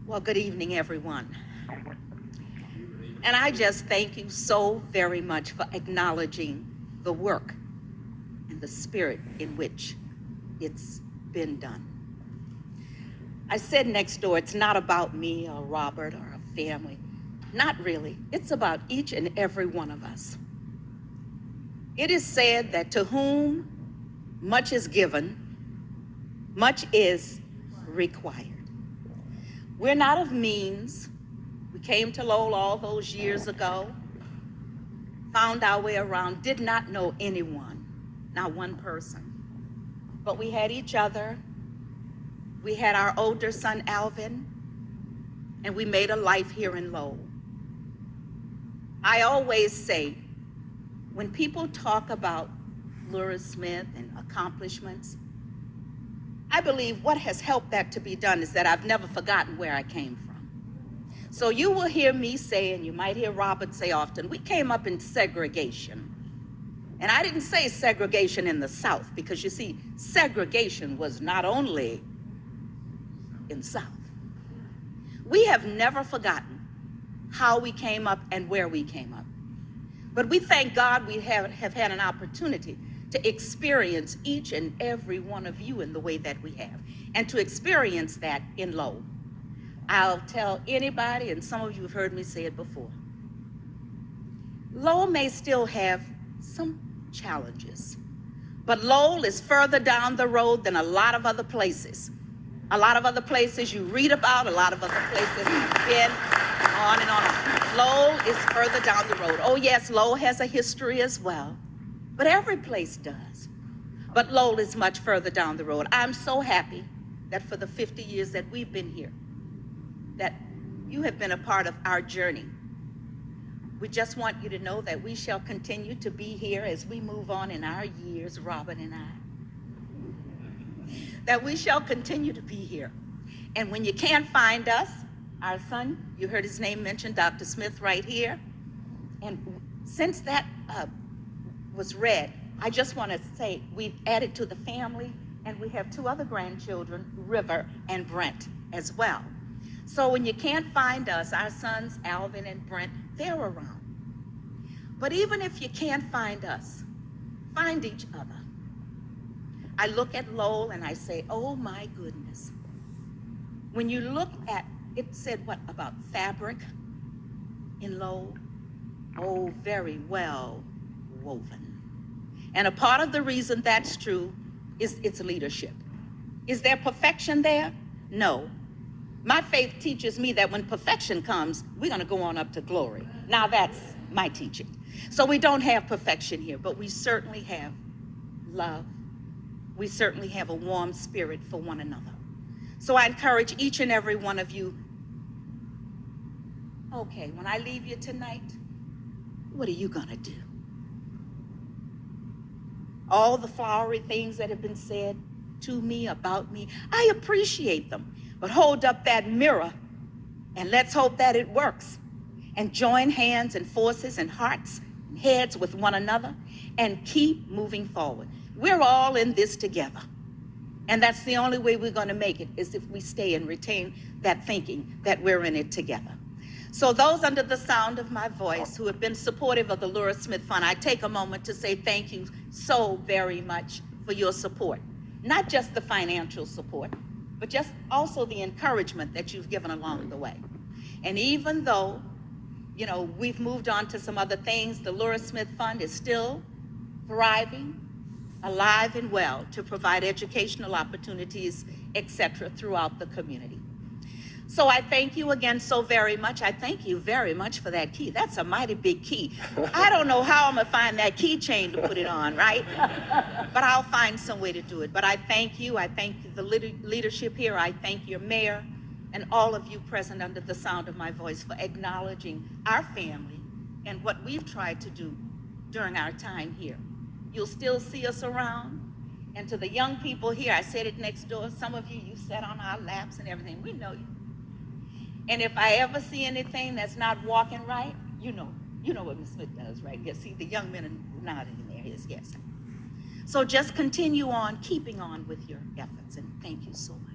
Well, good evening, everyone. And I just thank you so very much for acknowledging the work and the spirit in which it's been done. I said next door, it's not about me or Robert or a family. Not really. It's about each and every one of us. It is said that to whom much is given, much is required. We're not of means. We came to Lowell all those years ago, found our way around, did not know anyone, not one person. But we had each other. We had our older son, Alvin, and we made a life here in Lowell. I always say, when people talk about Lura Smith and accomplishments, I believe what has helped that to be done is that I've never forgotten where I came from. So you will hear me say, and you might hear Robert say often, we came up in segregation. And I didn't say segregation in the South, because you see, segregation was not only in the South. We have never forgotten how we came up and where we came up. But we thank God we have had an opportunity to experience each and every one of you in the way that we have, and to experience that in Lowell. I'll tell anybody, and some of you have heard me say it before, Lowell may still have some challenges, but Lowell is further down the road than a lot of other places. A lot of other places you read about, a lot of other places you've been, on and on and on. Lowell is further down the road. Oh yes, Lowell has a history as well, but every place does. But Lowell is much further down the road. I'm so happy that for the 50 years that we've been here, that you have been a part of our journey. We just want you to know that we shall continue to be here as we move on in our years, Robert and I. That we shall continue to be here. And when you can't find us, our son, you heard his name mentioned, Dr. Smith right here. And since that was read, I just want to say we've added to the family, and we have 2 other grandchildren, River and Brent as well. So when you can't find us, our sons, Alvin and Brent, they're around. But even if you can't find us, find each other. I look at Lowell and I say, oh my goodness. When you look at, it said what about fabric in Lowell? Oh, very well woven. And a part of the reason that's true is its leadership. Is there perfection there? No. My faith teaches me that when perfection comes, we're going to go on up to glory. Now that's my teaching. So we don't have perfection here, but we certainly have love. We certainly have a warm spirit for one another. So I encourage each and every one of you, okay, when I leave you tonight, what are you going to do? All the flowery things that have been said to me, about me, I appreciate them. But hold up that mirror and let's hope that it works. And join hands and forces and hearts and heads with one another and keep moving forward. We're all in this together. And that's the only way we're going to make it, is if we stay and retain that thinking that we're in it together. So those under the sound of my voice who have been supportive of the Lura Smith Fund, I take a moment to say thank you so very much for your support. Not just the financial support, but just also the encouragement that you've given along the way. And even though, you know, we've moved on to some other things, the Lura Smith Fund is still thriving, alive and well, to provide educational opportunities, etc., throughout the community. So I thank you again so very much. I thank you very much for that key. That's a mighty big key. I don't know how I'm gonna find that keychain to put it on, right? But I'll find some way to do it. But I thank you. I thank the leadership here. I thank your mayor and all of you present under the sound of my voice for acknowledging our family and what we've tried to do during our time here. You'll still see us around. And to the young people here, I said it next door, some of you, you sat on our laps and everything. We know you. And if I ever see anything that's not walking right, you know what Ms. Smith does, right? Yes, see, the young men are nodding in there, yes. So just continue on, keeping on with your efforts, and thank you so much.